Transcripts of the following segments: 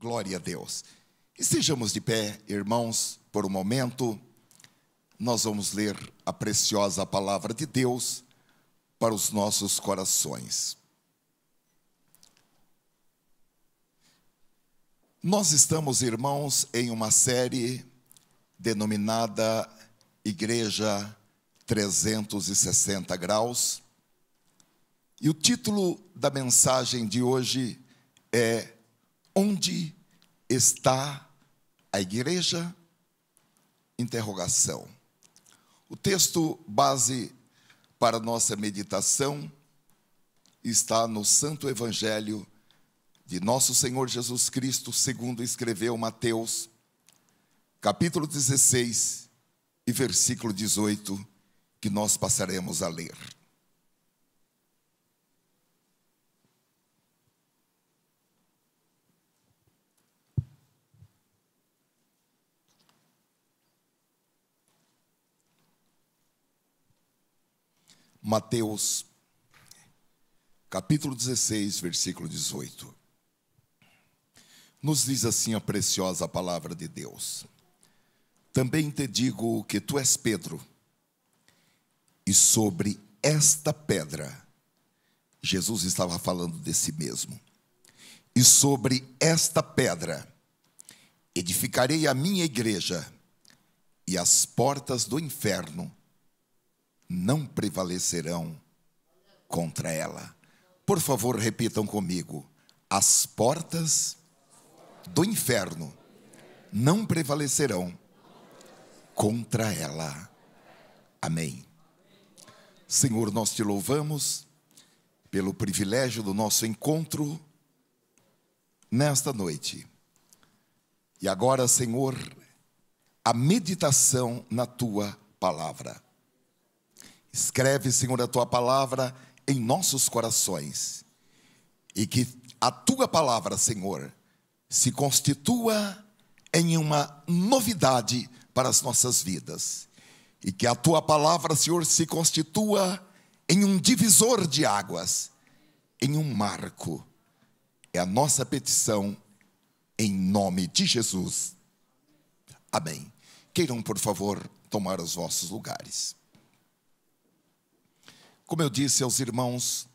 Glória a Deus. Estejamos de pé, irmãos, por um momento. Nós vamos ler a preciosa palavra de Deus para os nossos corações. Nós estamos, irmãos, em uma série denominada Igreja 360 Graus. E o título da mensagem de hoje é: Onde está a igreja? Interrogação. O texto base para nossa meditação está no Santo Evangelho de nosso Senhor Jesus Cristo, segundo escreveu Mateus, capítulo 16 e versículo 18, que nós passaremos a ler. Mateus, capítulo 16, versículo 18. Nos diz assim a preciosa palavra de Deus: Também te digo que tu és Pedro, e sobre esta pedra, Jesus estava falando de si mesmo, e sobre esta pedra edificarei a minha igreja, e as portas do inferno não prevalecerão contra ela. Por favor, repitam comigo: as portas do inferno não prevalecerão contra ela. Amém. Senhor, nós te louvamos pelo privilégio do nosso encontro nesta noite. E agora, Senhor, a meditação na tua palavra. Escreve, Senhor, a tua palavra em nossos corações, e que a tua palavra, Senhor, se constitua em uma novidade para as nossas vidas, e que a tua palavra, Senhor, se constitua em um divisor de águas, em um marco. É a nossa petição em nome de Jesus. Amém. Queiram, por favor, tomar os vossos lugares. Como eu disse aos irmãos,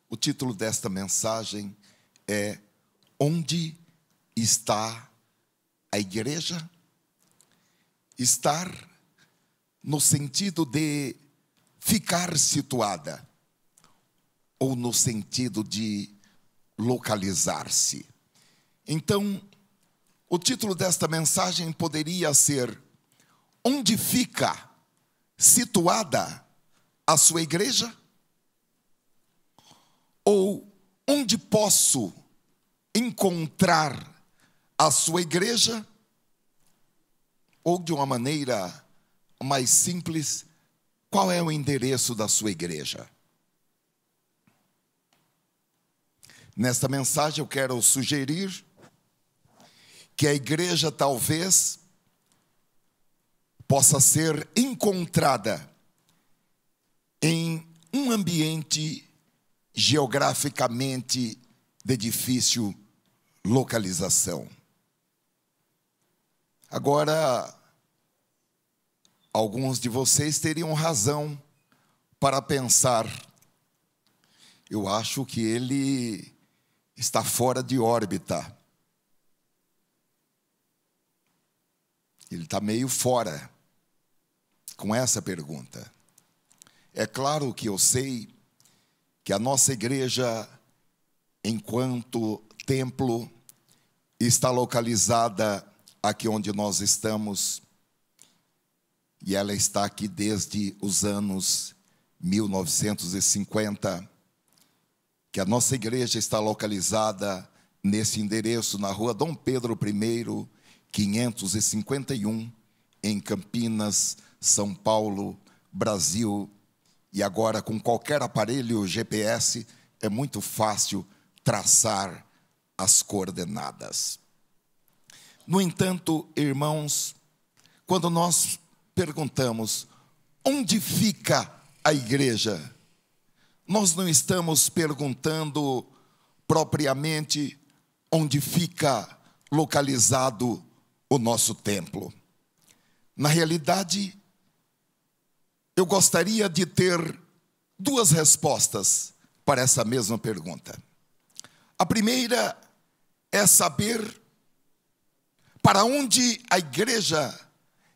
o título desta mensagem é: Onde está a igreja? Estar no sentido de ficar situada, ou no sentido de localizar-se. Então, o título desta mensagem poderia ser: Onde fica situada a sua igreja? Ou onde posso encontrar a sua igreja? Ou de uma maneira mais simples, qual é o endereço da sua igreja? Nesta mensagem eu quero sugerir que a igreja talvez possa ser encontrada em um ambiente geograficamente de difícil localização. Agora, alguns de vocês teriam razão para pensar: eu acho que ele está fora de órbita. Ele está meio fora com essa pergunta. É claro que eu sei que a nossa igreja, enquanto templo, está localizada aqui onde nós estamos, e ela está aqui desde os anos 1950, que a nossa igreja está localizada nesse endereço, na rua Dom Pedro I, 551, em Campinas, São Paulo, Brasil. E agora, com qualquer aparelho GPS, é muito fácil traçar as coordenadas. No entanto, irmãos, quando nós perguntamos onde fica a igreja, nós não estamos perguntando propriamente onde fica localizado o nosso templo? Na realidade, eu gostaria de ter duas respostas para essa mesma pergunta. A primeira é saber para onde a igreja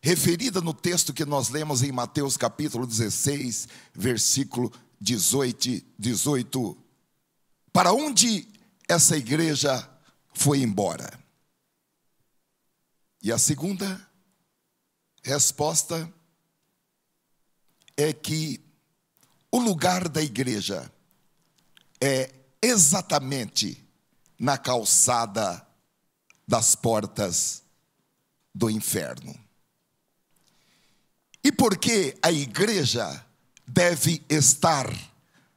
referida no texto que nós lemos em Mateus capítulo 16, versículo 18, para onde essa igreja foi embora? E a segunda resposta é que o lugar da igreja é exatamente na calçada das portas do inferno. E por que a igreja deve estar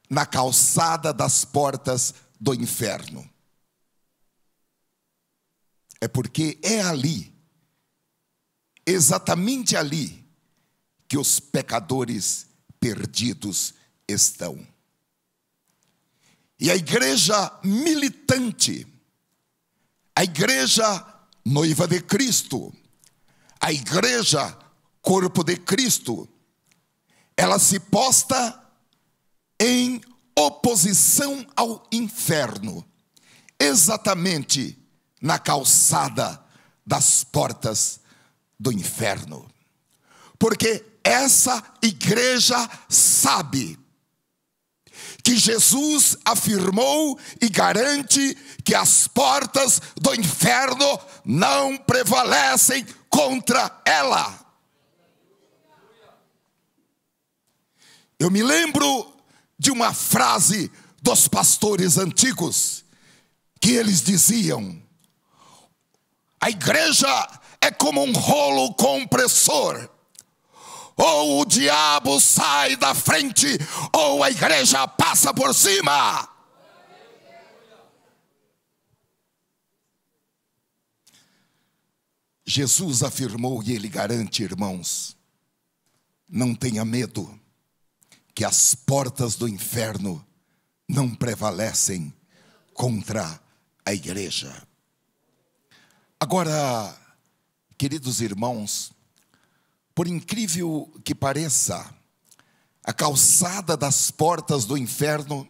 na calçada das portas do inferno? É porque é ali, exatamente ali, que os pecadores perdidos estão. E a igreja militante, a igreja noiva de Cristo, a igreja corpo de Cristo, ela se posta em oposição ao inferno, exatamente na calçada das portas do inferno. Porque essa igreja sabe que Jesus afirmou e garante que as portas do inferno não prevalecem contra ela. Eu me lembro de uma frase dos pastores antigos, que eles diziam: a igreja é como um rolo compressor. Ou o diabo sai da frente, ou a igreja passa por cima. Jesus afirmou, e ele garante, irmãos, não tenha medo, que as portas do inferno não prevalecem contra a igreja. Agora, queridos irmãos, por incrível que pareça, a calçada das portas do inferno,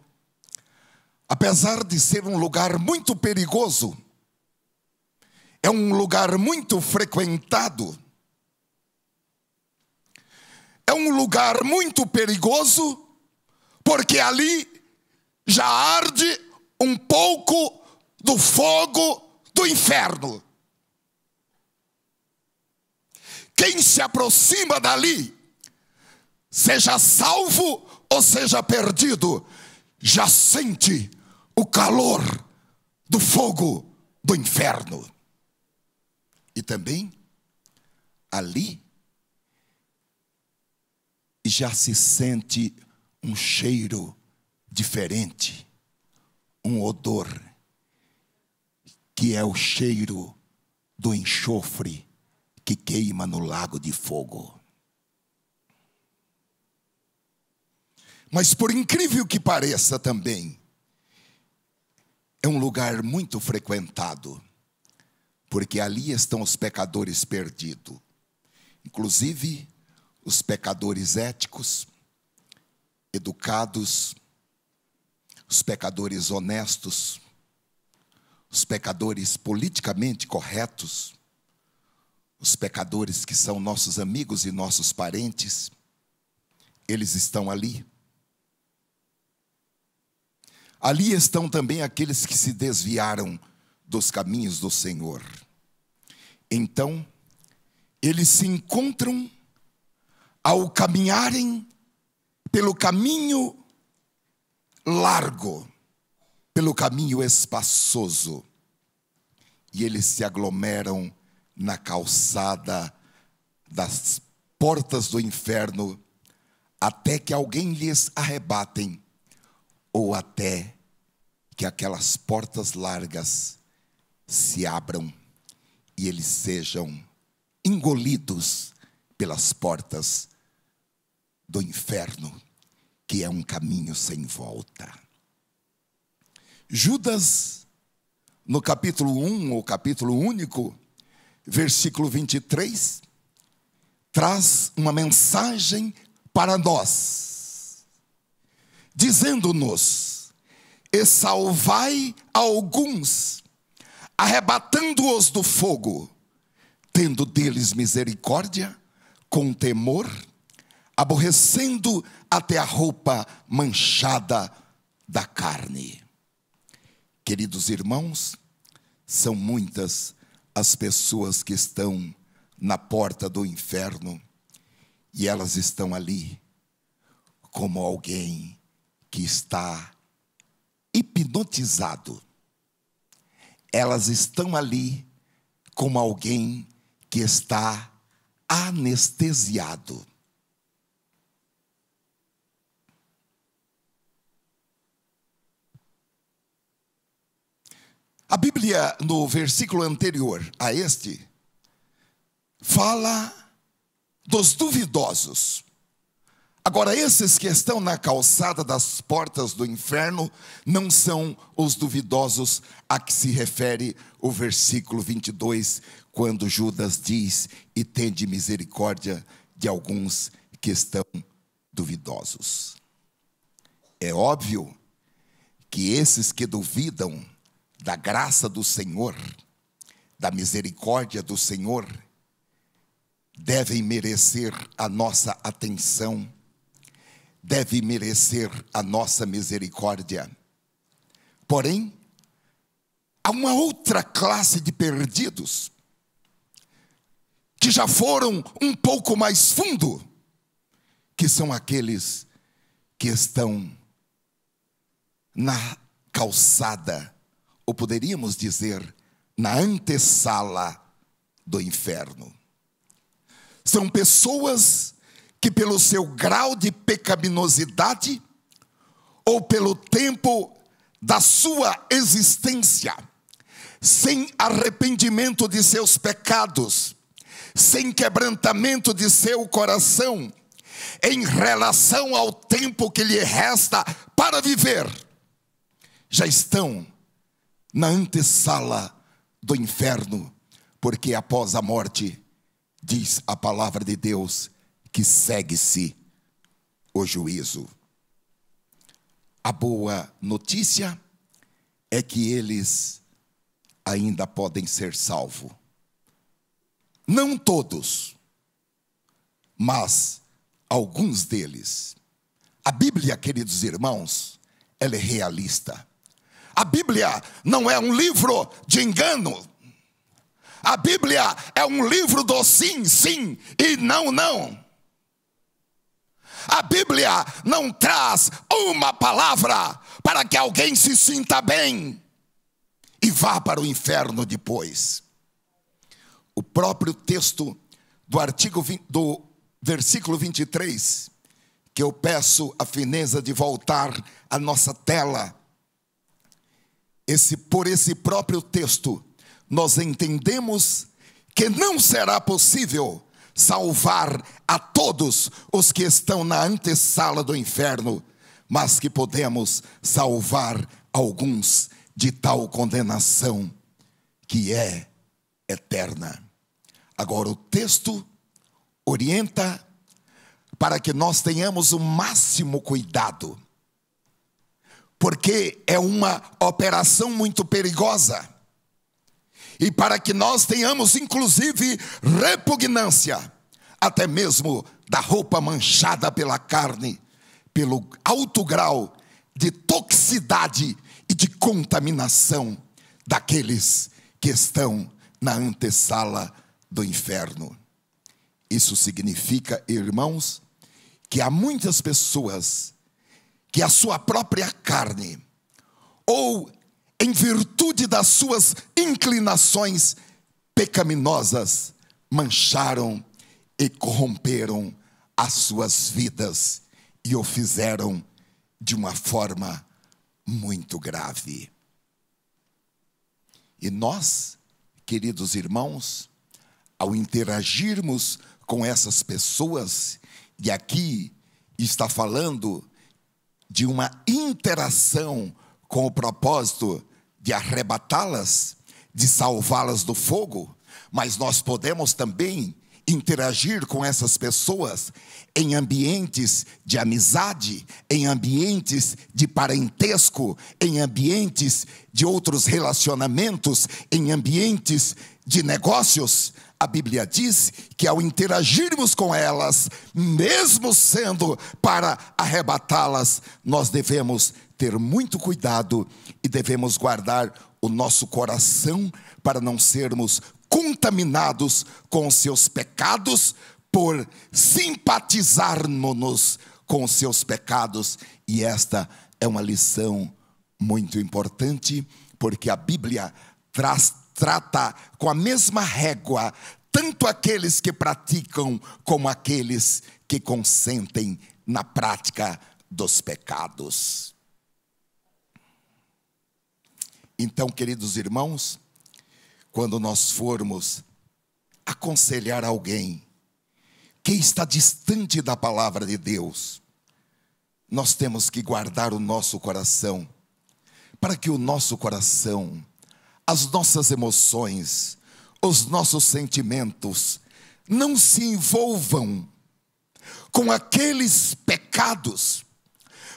apesar de ser um lugar muito perigoso, é um lugar muito frequentado, é um lugar muito perigoso, porque ali já arde um pouco do fogo do inferno. Quem se aproxima dali, seja salvo ou seja perdido, já sente o calor do fogo do inferno. E também ali já se sente um cheiro diferente, um odor, que é o cheiro do enxofre que queima no lago de fogo. Mas por incrível que pareça também, é um lugar muito frequentado, porque ali estão os pecadores perdidos, inclusive os pecadores éticos, educados, os pecadores honestos, os pecadores politicamente corretos, os pecadores que são nossos amigos e nossos parentes, eles estão ali. Ali estão também aqueles que se desviaram dos caminhos do Senhor. Então, eles se encontram ao caminharem pelo caminho largo, pelo caminho espaçoso, e eles se aglomeram na calçada das portas do inferno, até que alguém lhes arrebatem, ou até que aquelas portas largas se abram e eles sejam engolidos pelas portas do inferno, que é um caminho sem volta. Judas no capítulo 1, o capítulo único, versículo 23, traz uma mensagem para nós, dizendo-nos: e salvai alguns, arrebatando-os do fogo, tendo deles misericórdia, com temor, aborrecendo até a roupa manchada da carne. Queridos irmãos, são muitas as pessoas que estão na porta do inferno, e elas estão ali como alguém que está hipnotizado. Elas estão ali como alguém que está anestesiado. A Bíblia, no versículo anterior a este, fala dos duvidosos. Agora, esses que estão na calçada das portas do inferno não são os duvidosos a que se refere o versículo 22, quando Judas diz: e tende misericórdia de alguns que estão duvidosos. É óbvio que esses que duvidam da graça do Senhor, da misericórdia do Senhor, devem merecer a nossa atenção, devem merecer a nossa misericórdia. Porém, há uma outra classe de perdidos, que já foram um pouco mais fundo, que são aqueles que estão na calçada, ou poderíamos dizer, na antessala do inferno. São pessoas que, pelo seu grau de pecaminosidade, ou pelo tempo da sua existência, sem arrependimento de seus pecados, sem quebrantamento de seu coração, em relação ao tempo que lhe resta para viver, já estão na antessala do inferno, porque após a morte, diz a palavra de Deus, que segue-se o juízo. A boa notícia é que eles ainda podem ser salvos. Não todos, mas alguns deles. A Bíblia, queridos irmãos, ela é realista. A Bíblia não é um livro de engano. A Bíblia é um livro do sim, sim e não, não. A Bíblia não traz uma palavra para que alguém se sinta bem e vá para o inferno depois. O próprio texto do versículo 23, que eu peço a fineza de voltar à nossa tela. Por esse próprio texto, nós entendemos que não será possível salvar a todos os que estão na antessala do inferno, mas que podemos salvar alguns de tal condenação que é eterna. Agora, o texto orienta para que nós tenhamos o máximo cuidado, porque é uma operação muito perigosa, e para que nós tenhamos inclusive repugnância, até mesmo da roupa manchada pela carne, pelo alto grau de toxicidade e de contaminação daqueles que estão na antessala do inferno. Isso significa, irmãos, que há muitas pessoas que a sua própria carne, ou em virtude das suas inclinações pecaminosas, mancharam e corromperam as suas vidas e o fizeram de uma forma muito grave. E nós, queridos irmãos, ao interagirmos com essas pessoas, e aqui está falando de uma interação com o propósito de arrebatá-las, de salvá-las do fogo, mas nós podemos também interagir com essas pessoas em ambientes de amizade, em ambientes de parentesco, em ambientes de outros relacionamentos, em ambientes de negócios. A Bíblia diz que ao interagirmos com elas, mesmo sendo para arrebatá-las, nós devemos ter muito cuidado e devemos guardar o nosso coração para não sermos contaminados com os seus pecados, por simpatizarmos com os seus pecados. E esta é uma lição muito importante, porque a Bíblia trata com a mesma régua tanto aqueles que praticam como aqueles que consentem na prática dos pecados. Então, queridos irmãos, quando nós formos aconselhar alguém que está distante da palavra de Deus, nós temos que guardar o nosso coração, para que o nosso coração, as nossas emoções, os nossos sentimentos não se envolvam com aqueles pecados.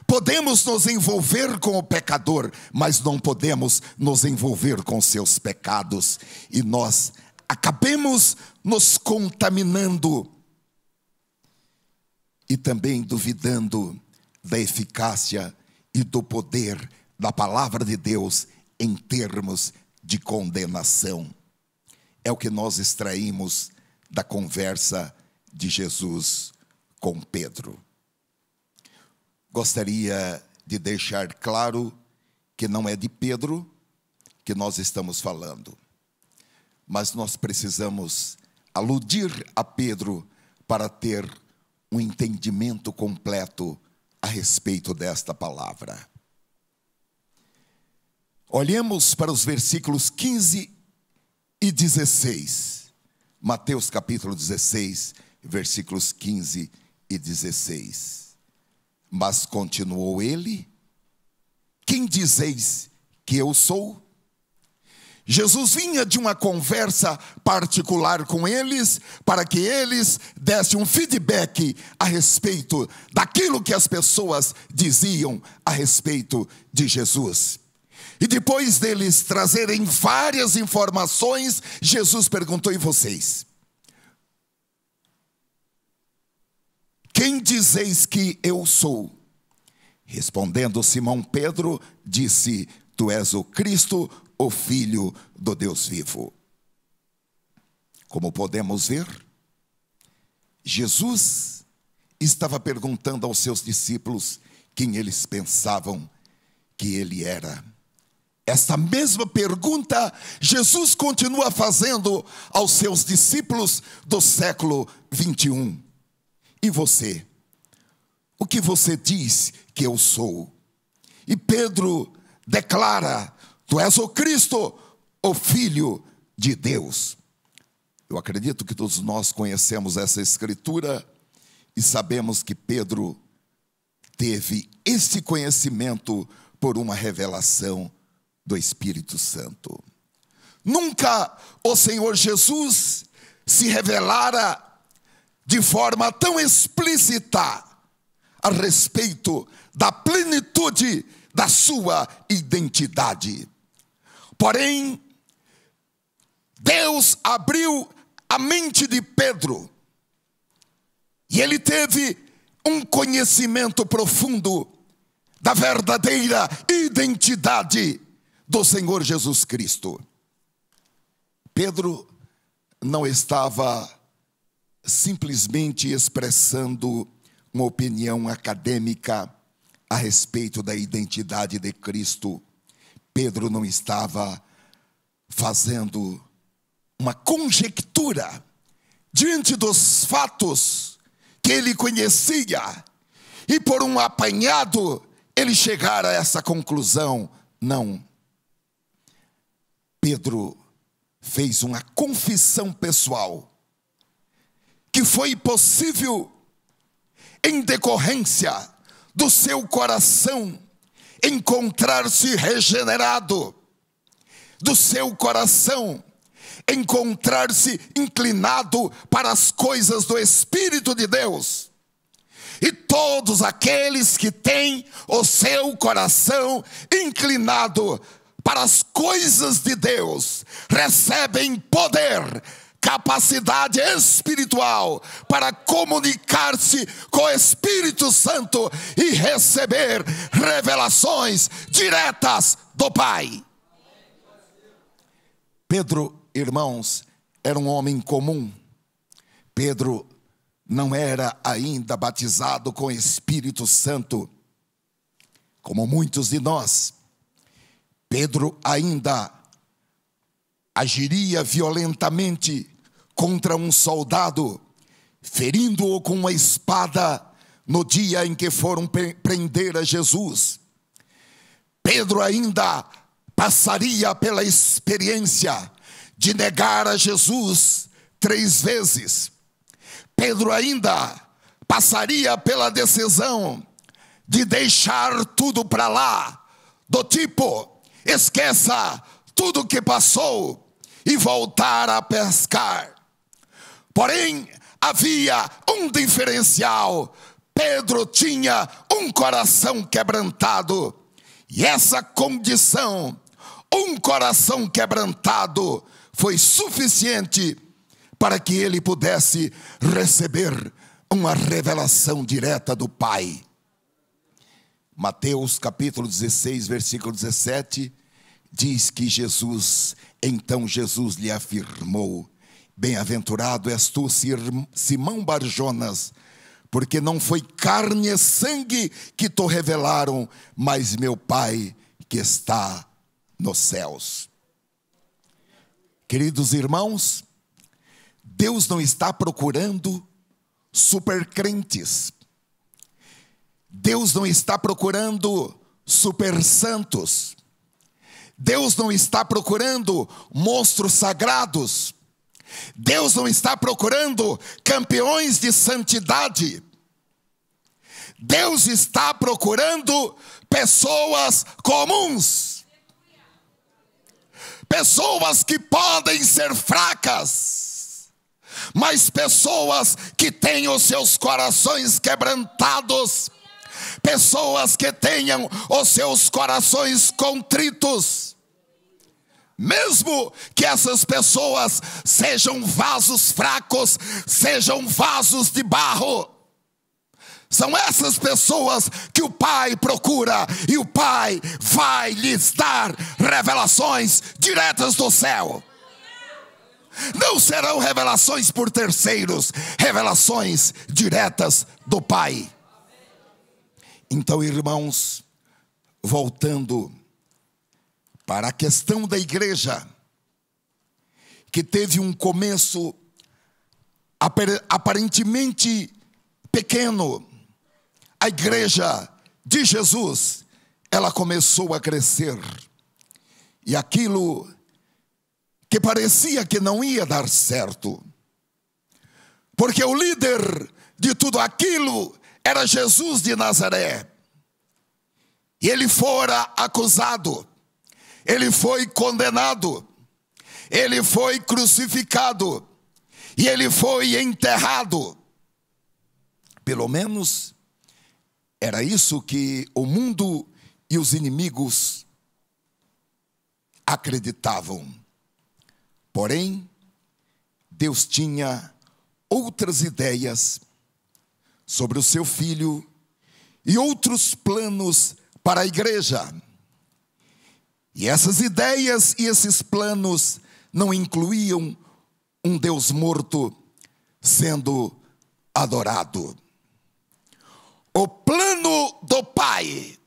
Podemos nos envolver com o pecador, mas não podemos nos envolver com seus pecados, e nós acabemos nos contaminando e também duvidando da eficácia e do poder da palavra de Deus em termos de condenação. É o que nós extraímos da conversa de Jesus com Pedro. Gostaria de deixar claro que não é de Pedro que nós estamos falando, mas nós precisamos aludir a Pedro para ter um entendimento completo a respeito desta palavra. Olhemos para os versículos 15 e 16. Mateus capítulo 16, versículos 15 e 16. Mas continuou ele: quem dizeis que eu sou? Jesus vinha de uma conversa particular com eles, para que eles dessem um feedback a respeito daquilo que as pessoas diziam a respeito de Jesus. E depois deles trazerem várias informações, Jesus perguntou: e vocês? Quem dizeis que eu sou? Respondendo Simão Pedro, disse: tu és o Cristo, o Filho do Deus vivo. Como podemos ver, Jesus estava perguntando aos seus discípulos quem eles pensavam que ele era. Esta mesma pergunta Jesus continua fazendo aos seus discípulos do século 21. E você? O que você diz que eu sou? E Pedro declara: tu és o Cristo, o Filho de Deus. Eu acredito que todos nós conhecemos essa escritura e sabemos que Pedro teve esse conhecimento por uma revelação do Espírito Santo. Nunca o Senhor Jesus se revelara de forma tão explícita a respeito da plenitude da sua identidade. Porém, Deus abriu a mente de Pedro e ele teve um conhecimento profundo da verdadeira identidade do Senhor Jesus Cristo. Pedro não estava simplesmente expressando uma opinião acadêmica a respeito da identidade de Cristo. Pedro não estava fazendo uma conjectura diante dos fatos que ele conhecia e por um apanhado ele chegar a essa conclusão. Não. Pedro fez uma confissão pessoal que foi possível em decorrência do seu coração encontrar-se regenerado. do seu coração encontrar-se inclinado para as coisas do Espírito de Deus. E todos aqueles que têm o seu coração inclinado para as coisas de Deus recebem poder, capacidade espiritual para comunicar-se com o Espírito Santo e receber revelações diretas do Pai. Pedro, irmãos, era um homem comum. Pedro não era ainda batizado com o Espírito Santo, como muitos de nós. Pedro ainda agiria violentamente contra um soldado, ferindo-o com uma espada no dia em que foram prender a Jesus. Pedro ainda passaria pela experiência de negar a Jesus 3 vezes. Pedro ainda passaria pela decisão de deixar tudo para lá, do tipo, esqueça tudo o que passou e voltar a pescar. Porém, havia um diferencial. Pedro tinha um coração quebrantado. E essa condição, um coração quebrantado, foi suficiente para que ele pudesse receber uma revelação direta do Pai. Mateus capítulo 16, versículo 17, diz que então Jesus lhe afirmou: bem-aventurado és tu, Simão Barjonas, porque não foi carne e sangue que te revelaram, mas meu Pai que está nos céus. Queridos irmãos, Deus não está procurando supercrentes. Deus não está procurando super santos. Deus não está procurando monstros sagrados. Deus não está procurando campeões de santidade. Deus está procurando pessoas comuns. Pessoas que podem ser fracas, mas pessoas que têm os seus corações quebrantados. Pessoas que tenham os seus corações contritos. Mesmo que essas pessoas sejam vasos fracos, sejam vasos de barro, são essas pessoas que o Pai procura, e o Pai vai lhes dar revelações diretas do céu. Não serão revelações por terceiros, revelações diretas do Pai. Então, irmãos, voltando para a questão da igreja, que teve um começo aparentemente pequeno, a igreja de Jesus, ela começou a crescer. E aquilo que parecia que não ia dar certo, porque o líder de tudo aquilo era Jesus de Nazaré. E ele fora acusado, ele foi condenado, ele foi crucificado e ele foi enterrado. Pelo menos era isso que o mundo e os inimigos acreditavam. Porém, Deus tinha outras ideias sobre o seu filho e outros planos para a igreja. E essas ideias e esses planos não incluíam um Deus morto sendo adorado. O plano do Pai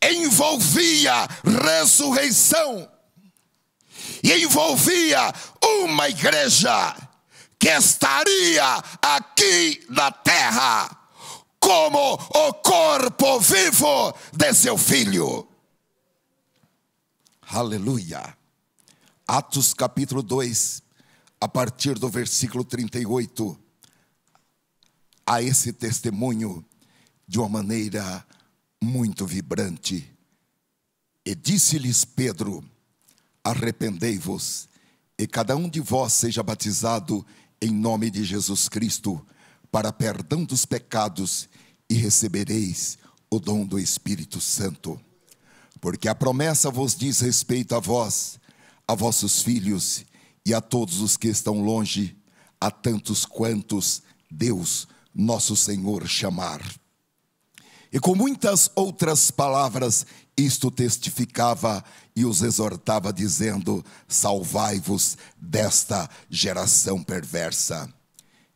envolvia ressurreição e envolvia uma igreja que estaria aqui na terra como o corpo vivo de seu filho. Aleluia. Atos capítulo 2, a partir do versículo 38, há esse testemunho de uma maneira muito vibrante. E disse-lhes Pedro: arrependei-vos, e cada um de vós seja batizado em nome de Jesus Cristo, para perdão dos pecados, e recebereis o dom do Espírito Santo. Porque a promessa vos diz respeito a vós, a vossos filhos e a todos os que estão longe, a tantos quantos Deus, nosso Senhor, chamar. E com muitas outras palavras, isto testificava e os exortava, dizendo: salvai-vos desta geração perversa.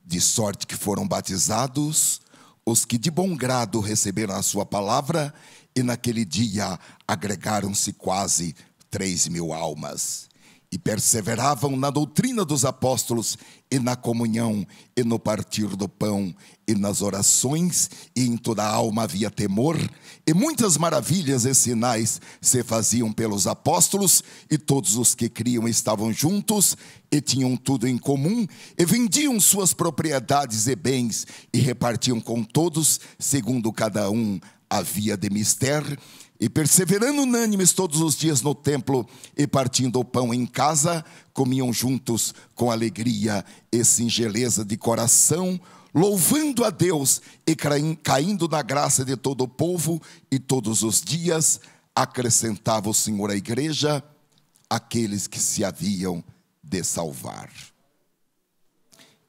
De sorte que foram batizados os que de bom grado receberam a sua palavra, e naquele dia agregaram-se quase 3.000 almas. E perseveravam na doutrina dos apóstolos, e na comunhão, e no partir do pão, e nas orações, e em toda a alma havia temor, e muitas maravilhas e sinais se faziam pelos apóstolos, e todos os que criam estavam juntos, e tinham tudo em comum, e vendiam suas propriedades e bens, e repartiam com todos, segundo cada um havia de mister. E perseverando unânimes todos os dias no templo, e partindo o pão em casa, comiam juntos com alegria e singeleza de coração, louvando a Deus e caindo na graça de todo o povo. E todos os dias acrescentava o Senhor à igreja aqueles que se haviam de salvar.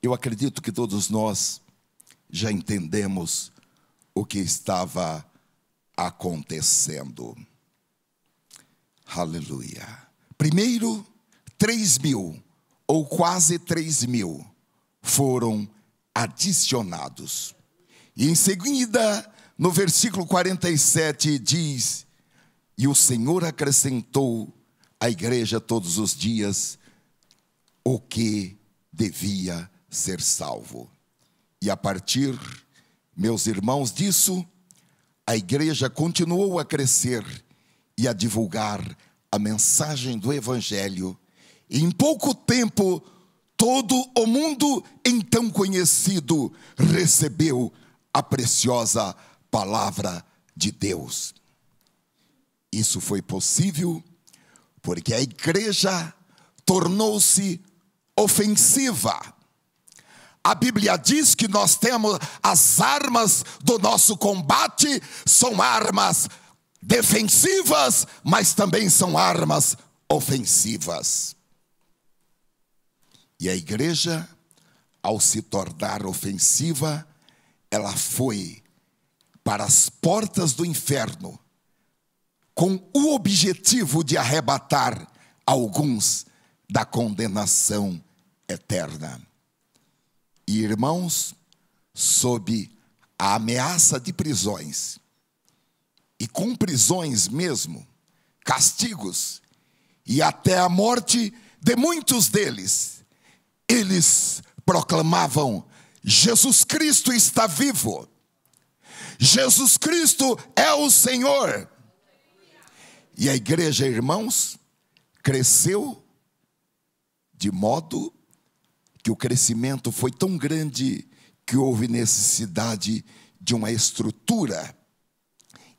Eu acredito que todos nós já entendemos o que estava acontecendo. Aleluia. Primeiro, 3.000 ou quase 3.000 foram adicionados. E em seguida, no versículo 47 diz: e o Senhor acrescentou à igreja todos os dias o que devia ser salvo. E a partir, meus irmãos, disso, a igreja continuou a crescer e a divulgar a mensagem do Evangelho. E em pouco tempo, todo o mundo então conhecido recebeu a preciosa palavra de Deus. Isso foi possível porque a igreja tornou-se ofensiva. A Bíblia diz que nós temos as armas do nosso combate, são armas defensivas, mas também são armas ofensivas. E a igreja, ao se tornar ofensiva, ela foi para as portas do inferno, com o objetivo de arrebatar alguns da condenação eterna. E irmãos, sob a ameaça de prisões, e com prisões mesmo, castigos, e até a morte de muitos deles, eles proclamavam: Jesus Cristo está vivo, Jesus Cristo é o Senhor. E a igreja, irmãos, cresceu de modo que o crescimento foi tão grande que houve necessidade de uma estrutura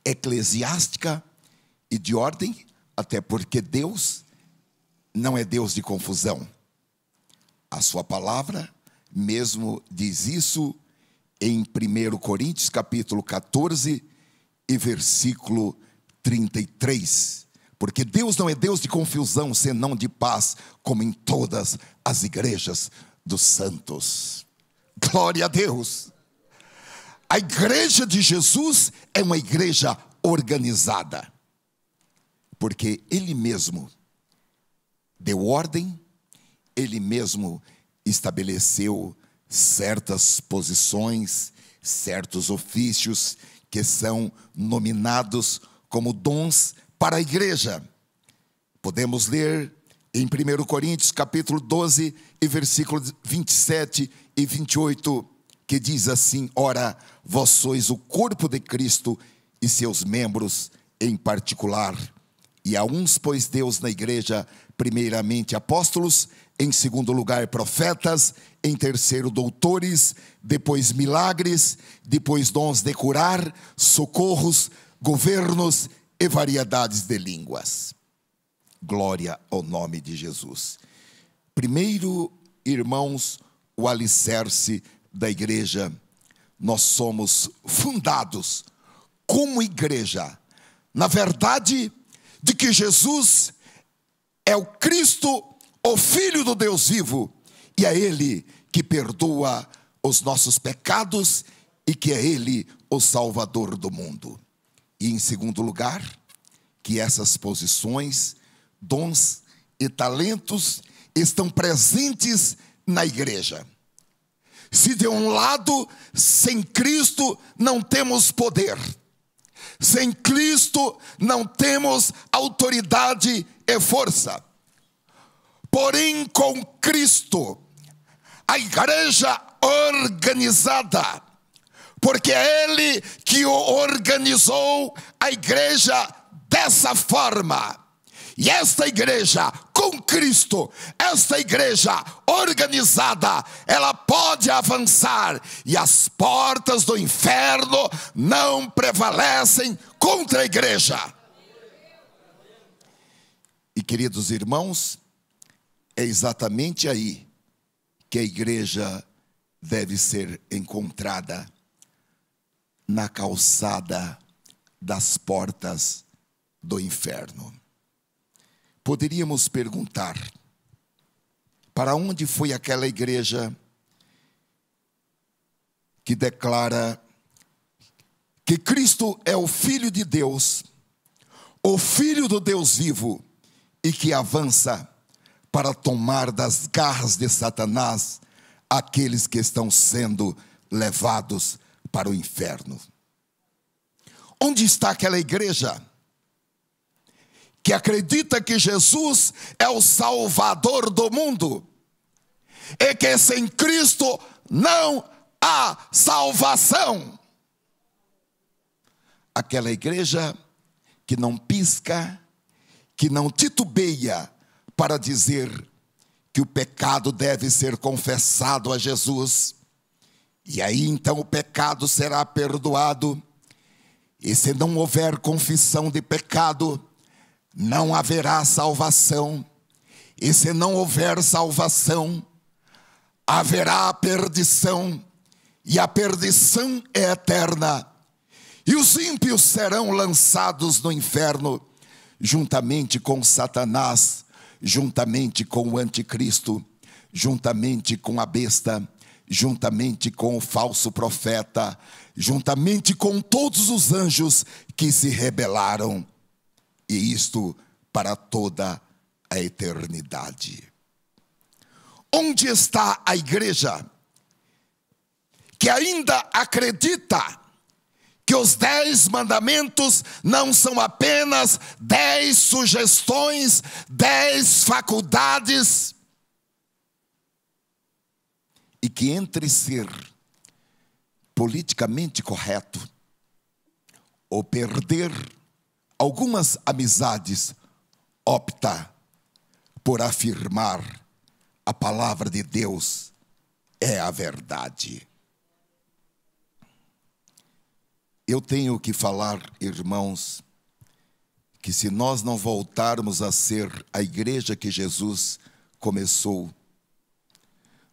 eclesiástica e de ordem, até porque Deus não é Deus de confusão. A sua palavra mesmo diz isso em 1 Coríntios capítulo 14 e versículo 33. Porque Deus não é Deus de confusão, senão de paz, como em todas as igrejas dos santos. Glória a Deus. A igreja de Jesus é uma igreja organizada, porque Ele mesmo deu ordem, Ele mesmo estabeleceu certas posições, certos ofícios que são nominados como dons para a igreja. Podemos ler em 1 Coríntios capítulo 12 e versículos 27 e 28, que diz assim: ora, vós sois o corpo de Cristo e seus membros em particular. E a uns pôs Deus na igreja, primeiramente apóstolos, em segundo lugar profetas, em terceiro doutores, depois milagres, depois dons de curar, socorros, governos e variedades de línguas. Glória ao nome de Jesus. Primeiro, irmãos, o alicerce da igreja. Nós somos fundados como igreja, na verdade, de que Jesus é o Cristo, o Filho do Deus vivo, e é Ele que perdoa os nossos pecados e que é Ele o Salvador do mundo. E em segundo lugar, que essas posições, dons e talentos estão presentes na igreja. Se de um lado, sem Cristo não temos poder, sem Cristo não temos autoridade e força. Porém, com Cristo, a igreja organizada, porque é Ele que organizou a igreja dessa forma. E esta igreja com Cristo, esta igreja organizada, ela pode avançar e as portas do inferno não prevalecem contra a igreja. E queridos irmãos, é exatamente aí que a igreja deve ser encontrada, na calçada das portas do inferno. Poderíamos perguntar, para onde foi aquela igreja que declara que Cristo é o Filho de Deus, o Filho do Deus vivo, e que avança para tomar das garras de Satanás aqueles que estão sendo levados para o inferno? Onde está aquela igreja que acredita que Jesus é o Salvador do mundo e que sem Cristo não há salvação? Aquela igreja que não pisca, que não titubeia para dizer que o pecado deve ser confessado a Jesus, e aí então o pecado será perdoado. E se não houver confissão de pecado, não haverá salvação. E se não houver salvação, haverá perdição, e a perdição é eterna. E os ímpios serão lançados no inferno, juntamente com Satanás, juntamente com o anticristo, juntamente com a besta, juntamente com o falso profeta, juntamente com todos os anjos que se rebelaram. E isto para toda a eternidade. Onde está a igreja que ainda acredita que os 10 mandamentos não são apenas 10 sugestões, 10 faculdades, e que entre ser politicamente correto ou perder algumas amizades, opta por afirmar a palavra de Deus é a verdade? Eu tenho que falar, irmãos, que se nós não voltarmos a ser a igreja que Jesus começou,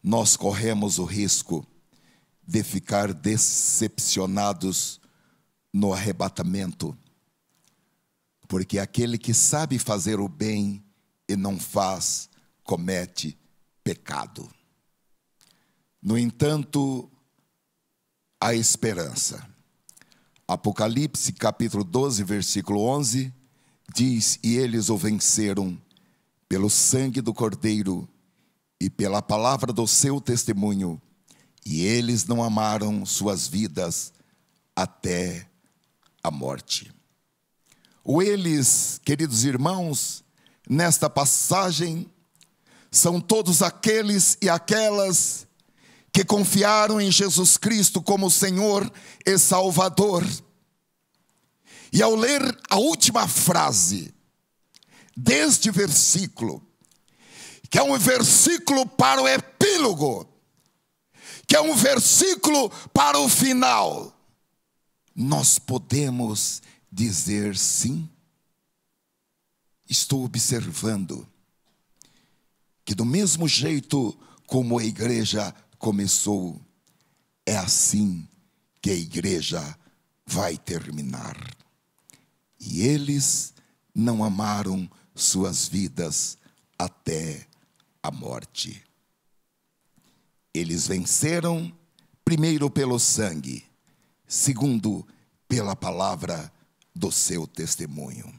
nós corremos o risco de ficar decepcionados no arrebatamento, porque aquele que sabe fazer o bem e não faz, comete pecado. No entanto, há esperança. Apocalipse capítulo 12, versículo 11, diz: e eles o venceram pelo sangue do Cordeiro e pela palavra do seu testemunho, e eles não amaram suas vidas até a morte. O eles, queridos irmãos, nesta passagem, são todos aqueles e aquelas que confiaram em Jesus Cristo como Senhor e Salvador. E ao ler a última frase deste versículo, que é um versículo para o epílogo, que é um versículo para o final, nós podemos dizer sim. estou observando que do mesmo jeito como a igreja começou, é assim que a igreja vai terminar. E eles não amaram suas vidas até a morte. Eles venceram, primeiro pelo sangue, segundo pela palavra do seu testemunho.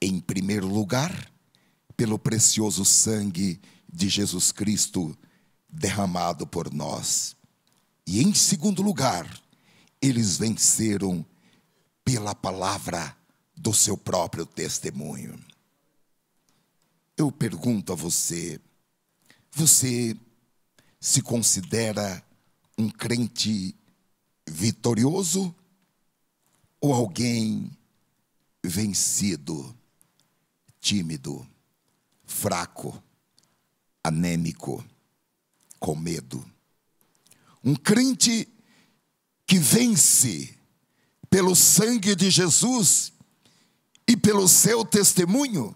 Em primeiro lugar, pelo precioso sangue de Jesus Cristo derramado por nós. E em segundo lugar, eles venceram pela palavra do seu próprio testemunho. Eu pergunto a você, você se considera um crente vitorioso ou alguém vencido, tímido, fraco, anêmico, com medo? Um crente que vence pelo sangue de Jesus e pelo seu testemunho?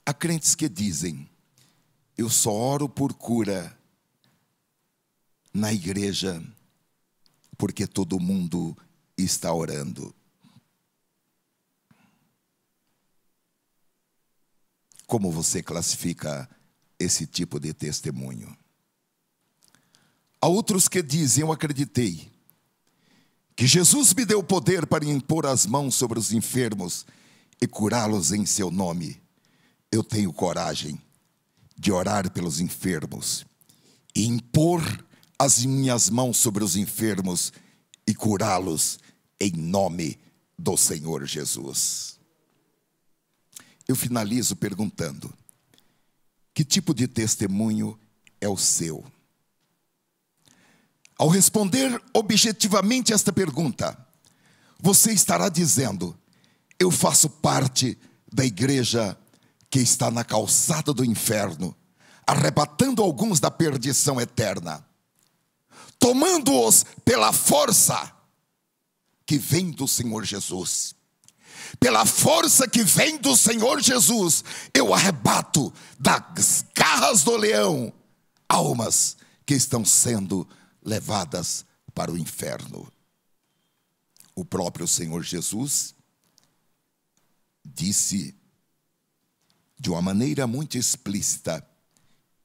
Há crentes que dizem: eu só oro por cura na igreja porque todo mundo está orando. Como você classifica esse tipo de testemunho? Há outros que dizem: eu acreditei que Jesus me deu poder para impor as mãos sobre os enfermos e curá-los em seu nome. Eu tenho coragem de orar pelos enfermos e impor as minhas mãos sobre os enfermos e curá-los em nome do Senhor Jesus. Eu finalizo perguntando: que tipo de testemunho é o seu? Ao responder objetivamente esta pergunta, você estará dizendo: eu faço parte da igreja que está na calçada do inferno, arrebatando alguns da perdição eterna, tomando-os pela força que vem do Senhor Jesus. Pela força que vem do Senhor Jesus, eu arrebato das garras do leão almas que estão sendo levadas para o inferno. O próprio Senhor Jesus disse de uma maneira muito explícita: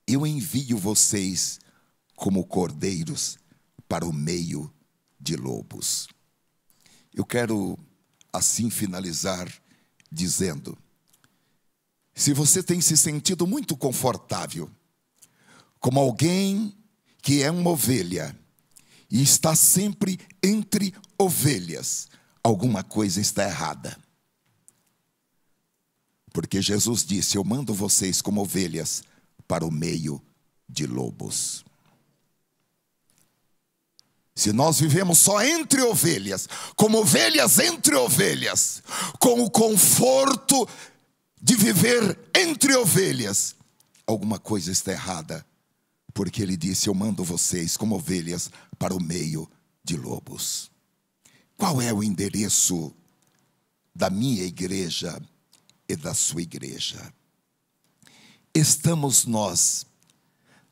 eu envio vocês como cordeiros para o meio de lobos. Eu quero assim finalizar dizendo: se você tem se sentido muito confortável como alguém que é uma ovelha e está sempre entre ovelhas, alguma coisa está errada. Porque Jesus disse: eu mando vocês como ovelhas para o meio de lobos. Se nós vivemos só entre ovelhas, como ovelhas entre ovelhas, com o conforto de viver entre ovelhas, alguma coisa está errada. Porque ele disse: eu mando vocês como ovelhas para o meio de lobos. Qual é o endereço da minha igreja e da sua igreja? Estamos nós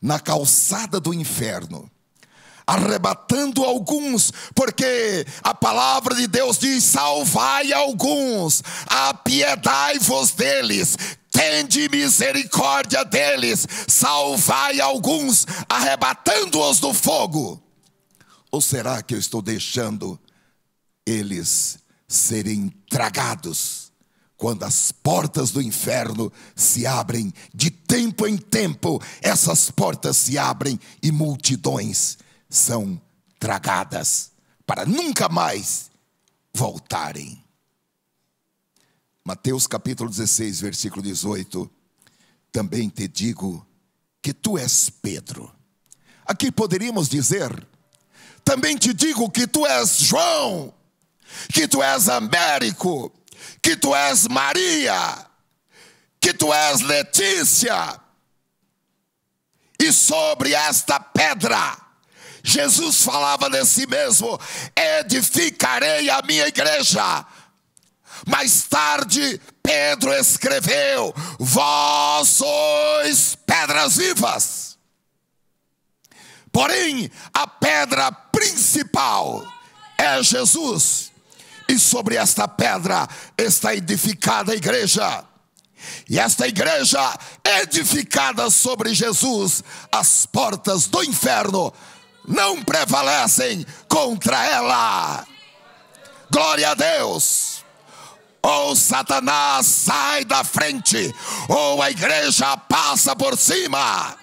na calçada do inferno, arrebatando alguns, porque a palavra de Deus diz: salvai alguns, apiedai-vos deles, tende misericórdia deles, salvai alguns, arrebatando-os do fogo. Ou será que eu estou deixando eles serem tragados quando as portas do inferno se abrem? De tempo em tempo essas portas se abrem e multidões são tragadas para nunca mais voltarem. Mateus capítulo 16, versículo 18. Também te digo que tu és Pedro. Aqui poderíamos dizer: também te digo que tu és João, que tu és Américo, que tu és Maria, que tu és Letícia. E sobre esta pedra Jesus falava de si mesmo: edificarei a minha igreja. Mais tarde, Pedro escreveu: vós sois pedras vivas. Porém, a pedra principal é Jesus. E sobre esta pedra está edificada a igreja. E esta igreja edificada sobre Jesus, as portas do inferno não prevalecem contra ela. Glória a Deus. Ou Satanás sai da frente, ou a igreja passa por cima.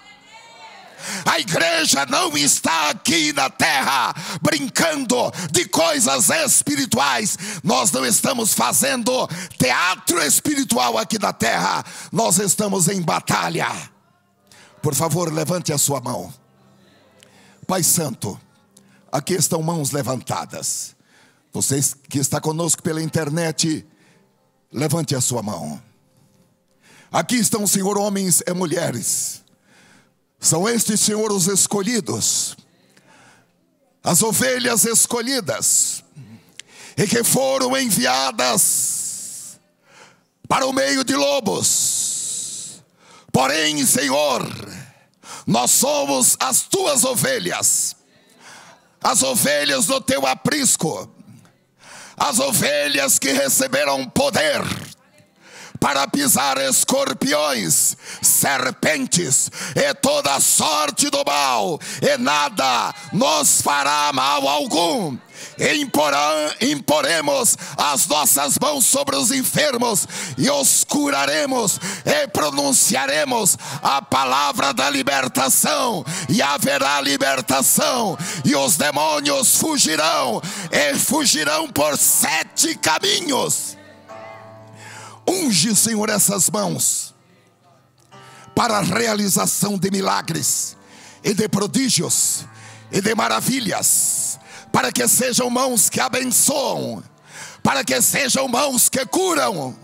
A igreja não está aqui na terra brincando de coisas espirituais. Nós não estamos fazendo teatro espiritual aqui na terra. Nós estamos em batalha. Por favor, levante a sua mão. Pai Santo, aqui estão mãos levantadas. Vocês que está conosco pela internet, levante a sua mão. Aqui estão, Senhor, homens e mulheres. São estes, Senhor, os escolhidos, as ovelhas escolhidas, e que foram enviadas para o meio de lobos. Porém, Senhor, nós somos as tuas ovelhas, as ovelhas do teu aprisco, as ovelhas que receberam poder para pisar escorpiões, serpentes e toda sorte do mal, e nada nos fará mal algum. Imporemos as nossas mãos sobre os enfermos e os curaremos, e pronunciaremos a palavra da libertação, e haverá libertação, e os demônios fugirão, e fugirão por 7 caminhos. Unge, Senhor, essas mãos para a realização de milagres e de prodígios e de maravilhas, para que sejam mãos que abençoam, para que sejam mãos que curam,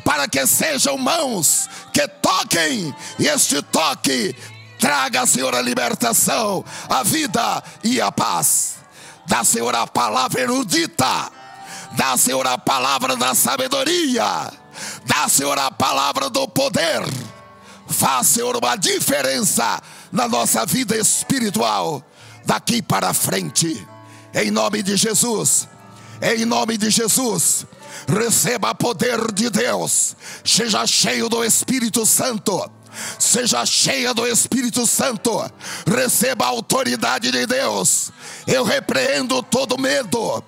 para que sejam mãos que toquem, e este toque traga, Senhor, a libertação, a vida e a paz. Dá, Senhor, a palavra erudita, dá, Senhor, a palavra da sabedoria, dá, Senhor, a palavra do poder. Faz, Senhor, uma diferença na nossa vida espiritual daqui para frente. Em nome de Jesus, em nome de Jesus, receba poder de Deus. Seja cheio do Espírito Santo. Seja cheia do Espírito Santo. Receba a autoridade de Deus. Eu repreendo todo medo.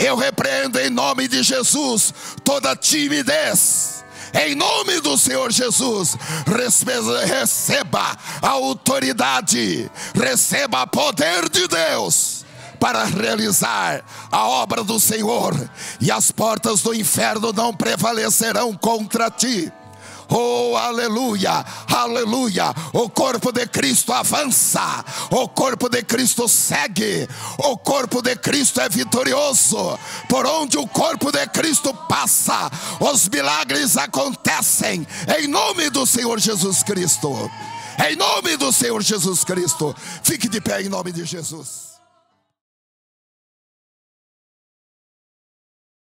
Eu repreendo em nome de Jesus toda timidez. Em nome do Senhor Jesus, receba a autoridade, receba poder de Deus para realizar a obra do Senhor, e as portas do inferno não prevalecerão contra ti. Oh, aleluia, aleluia. O corpo de Cristo avança, o corpo de Cristo segue, o corpo de Cristo é vitorioso. Por onde o corpo de Cristo passa, os milagres acontecem, em nome do Senhor Jesus Cristo. Em nome do Senhor Jesus Cristo. Fique de pé em nome de Jesus.